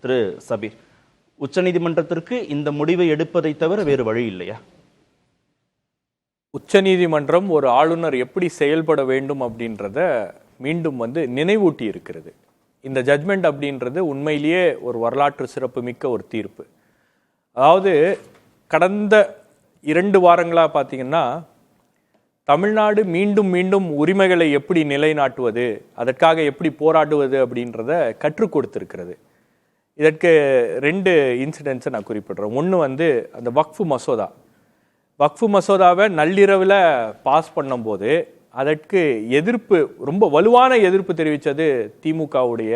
திரு சபீர், உச்சநீதிமன்றத்திற்கு இந்த முடிவை எடுப்பதை தவிர வேறு வழி இல்லையா? உச்சநீதிமன்றம் ஒரு ஆளுநர் எப்படி செயல்பட வேண்டும் அப்படின்றத மீண்டும் நினைவூட்டி இருக்கிறது. இந்த ஜட்மெண்ட் அப்படின்றது உண்மையிலேயே ஒரு வரலாற்று சிறப்பு மிக்க ஒரு தீர்ப்பு. அதாவது கடந்த 2 வாரங்களாக பார்த்தீங்கன்னா தமிழ்நாடு மீண்டும் மீண்டும் உரிமைகளை எப்படி நிலைநாட்டுவது, அதற்காக எப்படி போராடுவது அப்படின்றத கற்றுக் கொடுத்திருக்கிறது. இதற்கு 2 இன்சிடென்ட்ஸை நான் குறிப்பிடுறேன். ஒன்று அந்த வக்ஃபு மசோதாவை நள்ளிரவில் பாஸ் பண்ணும்போது அதற்கு எதிர்ப்பு, ரொம்ப வலுவான எதிர்ப்பு தெரிவித்தது திமுகவுடைய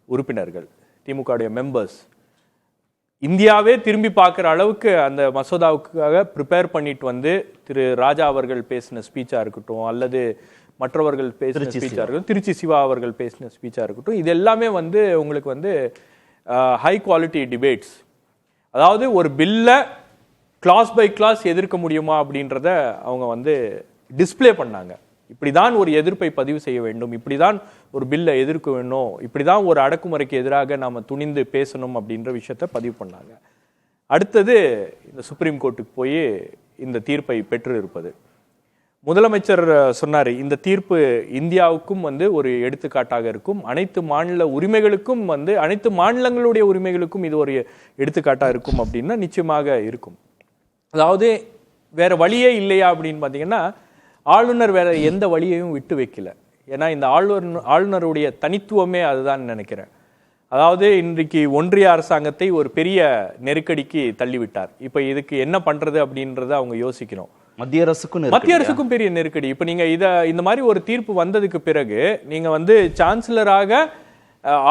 உறுப்பினர்கள், திமுகவுடைய மெம்பர்ஸ். இந்தியாவே திரும்பி பார்க்குற அளவுக்கு அந்த மசோதாவுக்காக ப்ரிப்பேர் பண்ணிட்டு திரு ராஜா அவர்கள் பேசின ஸ்பீச்சாக இருக்கட்டும், அல்லது மற்றவர்கள் பேசின ஸ்பீச்சாக இருக்கட்டும், திருச்சி சிவா அவர்கள் பேசின ஸ்பீச்சாக இருக்கட்டும், இது எல்லாமே உங்களுக்கு ஹை குவாலிட்டி டிபேட்ஸ். அதாவது ஒரு பில்லை கிளாஸ் பை கிளாஸ் எதிர்க்க முடியுமா அப்படின்றத அவங்க டிஸ்பிளே பண்ணாங்க. இப்படிதான் ஒரு எதிர்ப்பை பதிவு செய்ய வேண்டும், இப்படிதான் ஒரு பில்லை எதிர்க்க வேணும், இப்படிதான் ஒரு அடக்குமுறைக்கு எதிராக நாம துணிந்து பேசணும் அப்படின்ற விஷயத்த பதிவு பண்ணாங்க. அடுத்தது இந்த சுப்ரீம் கோர்ட்டுக்கு போய் இந்த தீர்ப்பை பெற்று இருப்பது. முதலமைச்சர் சொன்னார், இந்த தீர்ப்பு இந்தியாவுக்கும் ஒரு எடுத்துக்காட்டாக இருக்கும், அனைத்து மாநில உரிமைகளுக்கும் அனைத்து மாநிலங்களுடைய உரிமைகளுக்கும் இது ஒரு எடுத்துக்காட்டாக இருக்கும் அப்படின்னா நிச்சயமாக இருக்கும். அதாவது வேற வழியே இல்லையா அப்படின்னு பார்த்தீங்கன்னா, ஆளுநர் வேற எந்த வழியையும் விட்டு வைக்கல. ஏன்னா இந்த ஆளுநருடைய தனித்துவமே அதுதான் நினைக்கிறேன். அதாவது இன்றைக்கு ஒன்றிய அரசாங்கத்தை ஒரு பெரிய நெருக்கடிக்கு தள்ளிவிட்டார். இப்போ இதுக்கு என்ன பண்றது அப்படின்றத அவங்க யோசிக்கணும். மத்திய அரசுக்கும் பெரிய நெருக்கடி. இப்போ நீங்க இந்த மாதிரி ஒரு தீர்ப்பு வந்ததுக்கு பிறகு நீங்க சான்சலராக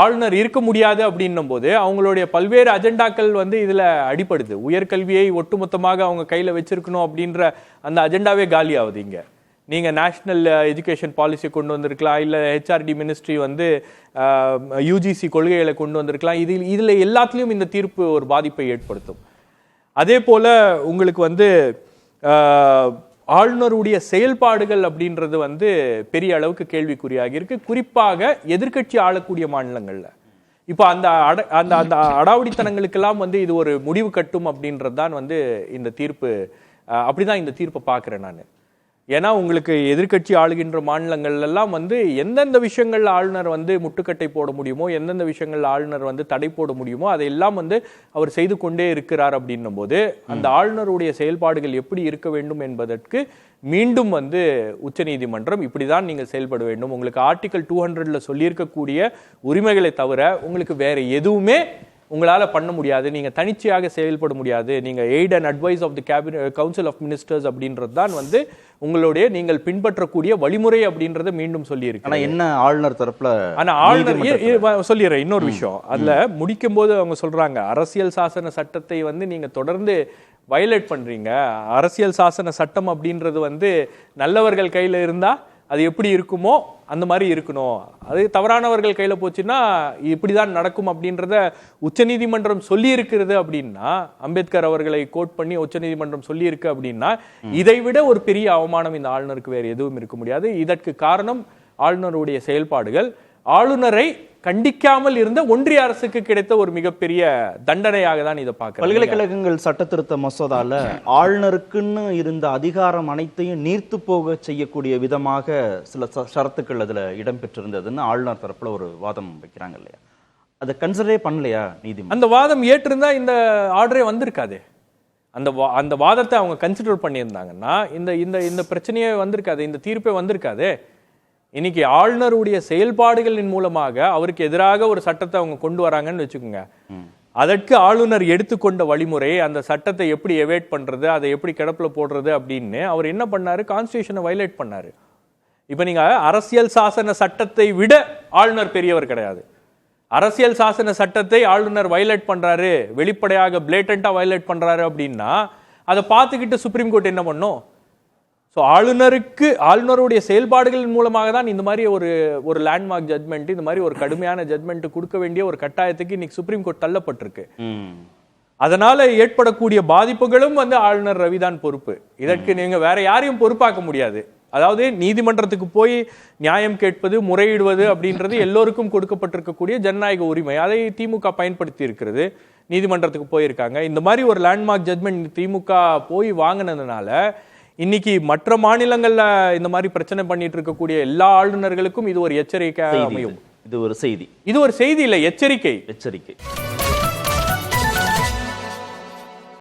ஆளுநர் இருக்க முடியாது அப்படின்னும் போது அவங்களுடைய பல்வேறு அஜெண்டாக்கள் இதுல அடிப்படுது. உயர்கல்வியை ஒட்டுமொத்தமாக அவங்க கையில வச்சிருக்கணும் அப்படின்ற அந்த அஜெண்டாவே காலி ஆகுது. இங்க நீங்க நேஷனல் எஜுகேஷன் பாலிசி கொண்டு வந்திருக்கலாம், இல்ல ஹெச்ஆர்டி மினிஸ்ட்ரி யூஜிசி கொள்கைகளை கொண்டு வந்திருக்கலாம். இதுல எல்லாத்துலயும் இந்த தீர்ப்பு ஒரு பாதிப்பை ஏற்படுத்தும். அதே போல உங்களுக்கு ஆளுநருடைய செயல்பாடுகள் அப்படின்றது பெரிய அளவுக்கு கேள்விக்குறியாகி இருக்கு, குறிப்பாக எதிர்கட்சி ஆளக்கூடிய மாநிலங்கள்ல. இப்போ அந்த அடாவடித்தனங்களுக்கெல்லாம் இது ஒரு முடிவு கட்டும் அப்படின்றது தான் இந்த தீர்ப்பு. அப்படிதான் இந்த தீர்ப்பை பார்க்கிறேன் நான். ஏன்னா உங்களுக்கு எதிர்கட்சி ஆளுகின்ற மாநிலங்கள் எல்லாம் எந்தெந்த விஷயங்கள்ல ஆளுநர் முட்டுக்கட்டை போட முடியுமோ, எந்தெந்த விஷயங்கள்ல ஆளுநர் தடை போட முடியுமோ அதையெல்லாம் அவர் செய்து கொண்டே இருக்கிறார் அப்படின்னும் போது அந்த ஆளுநருடைய செயல்பாடுகள் எப்படி இருக்க வேண்டும் என்பதற்கு மீண்டும் உச்சநீதிமன்றம் இப்படிதான் நீங்க செயல்பட வேண்டும், உங்களுக்கு ஆர்டிகல் 200ல சொல்லியிருக்கக்கூடிய உரிமைகளை தவிர உங்களுக்கு வேற எதுவுமே உங்களால பண்ண முடியாது, நீங்க தனிச்சையாக செயல்பட முடியாது, நீங்க aid and advice of the cabinet council of ministers அப்படின்றது தான் உங்களுடைய நீங்கள் பின்பற்றக்கூடிய வழிமுறை அப்படின்றத மீண்டும் சொல்லி இருக்கு. ஆனா என்ன ஆளுநர் தரப்புல, ஆனா ஆளுநர் சொல்லிடுறேன் இன்னொரு விஷயம். அதுல முடிக்கும் போது அவங்க சொல்றாங்க, அரசியல் சாசன சட்டத்தை நீங்க தொடர்ந்து வயலேட் பண்றீங்க, அரசியல் சாசன சட்டம் அப்படின்றது நல்லவர்கள் கையில இருந்தா அது எப்படி இருக்குமோ அந்த மாதிரி இருக்கணும், அது தவறானவர்கள் கையில போச்சுன்னா இப்படிதான் நடக்கும் அப்படின்றத உச்சநீதிமன்றம் சொல்லி இருக்கிறது அப்படின்னா, அம்பேத்கர் அவர்களை கோட் பண்ணி உச்சநீதிமன்றம் சொல்லி இருக்கு அப்படின்னா, இதை விட ஒரு பெரிய அவமானம் இந்த ஆளுநருக்கு வேற எதுவும் இருக்க முடியாது. இதற்கு காரணம் ஆளுநருடைய செயல்பாடுகள். ஆளுநரை கண்டிக்காமல் இருந்த ஒன்றிய அரசுக்கு கிடைத்த ஒரு மிகப்பெரிய தண்டனையாக தான் இதை பார்க்க. பல்கலைக்கழகங்கள் சட்ட திருத்த மசோதால ஆளுநருக்குன்னு இருந்த அதிகாரம் அனைத்தையும் நீர்த்து போக செய்யக்கூடிய விதமாக சில ஷரத்துக்கள் அதுல இடம்பெற்றிருந்ததுன்னு ஆளுநர் தரப்புல ஒரு வாதம் வைக்கிறாங்க இல்லையா? அதை கன்சிடரே பண்ணலையா நீதிமன்றம்? அந்த வாதம் ஏற்றிருந்தா இந்த ஆர்டரே வந்திருக்காது. அந்த வாதத்தை அவங்க கன்சிடர் பண்ணியிருந்தாங்கன்னா இந்த பிரச்சனையே வந்திருக்காது, இந்த தீர்ப்பே வந்திருக்காது. இன்னைக்கு ஆளுநருடைய செயல்பாடுகளின் மூலமாக அவருக்கு எதிராக ஒரு சட்டத்தை அவங்க கொண்டு வராங்கன்னு வச்சுக்கோங்க, அதற்கு ஆளுநர் எடுத்துக்கொண்ட வழிமுறை, அந்த சட்டத்தை எப்படி எவேட் பண்றது, அதை எப்படி கிடப்புல போடுறது அப்படின்னு அவர் என்ன பண்ணாரு, கான்ஸ்டிடியூஷனை வயலேட் பண்ணாரு. இப்ப நீங்க அரசியல் சாசன சட்டத்தை விட ஆளுநர் பெரியவர் கிடையாது. அரசியல் சாசன சட்டத்தை ஆளுநர் வயலேட் பண்றாரு, வெளிப்படையாக பிளேட்டண்டா வயலேட் பண்றாரு அப்படின்னா அதை பார்த்துக்கிட்டு சுப்ரீம் கோர்ட் என்ன பண்ணும்? ஸோ ஆளுநருடைய செயல்பாடுகளின் மூலமாக தான் இந்த மாதிரி ஒரு லேண்ட்மார்க் ஜட்மெண்ட், இந்த மாதிரி ஒரு கடுமையான ஜட்மெண்ட் கொடுக்க வேண்டிய ஒரு கட்டாயத்துக்கு இன்னைக்கு சுப்ரீம் கோர்ட் தள்ளப்பட்டிருக்கு. அதனால ஏற்படக்கூடிய பாதிப்புகளும் ஆளுநர் ரவிதான் பொறுப்பு. இதற்கு நீங்க வேற யாரையும் பொறுப்பாக்க முடியாது. அதாவது நீதிமன்றத்துக்கு போய் நியாயம் கேட்பது, முறையிடுவது அப்படின்றது எல்லோருக்கும் கொடுக்கப்பட்டிருக்கக்கூடிய ஜனநாயக உரிமை. அதை திமுக பயன்படுத்தி இருக்கிறது. நீதிமன்றத்துக்கு போயிருக்காங்க. இந்த மாதிரி ஒரு லேண்ட்மார்க் ஜட்மெண்ட் திமுக போய் வாங்கினதுனால இன்னைக்கு மற்ற மாநிலங்கள்ல இந்த மாதிரி பிரச்சனை பண்ணிட்டு இருக்கக்கூடிய எல்லா ஆளுநர்களுக்கும் இது ஒரு எச்சரிக்கை அமையும். இது ஒரு செய்தி. இது ஒரு செய்தி இல்ல, எச்சரிக்கை.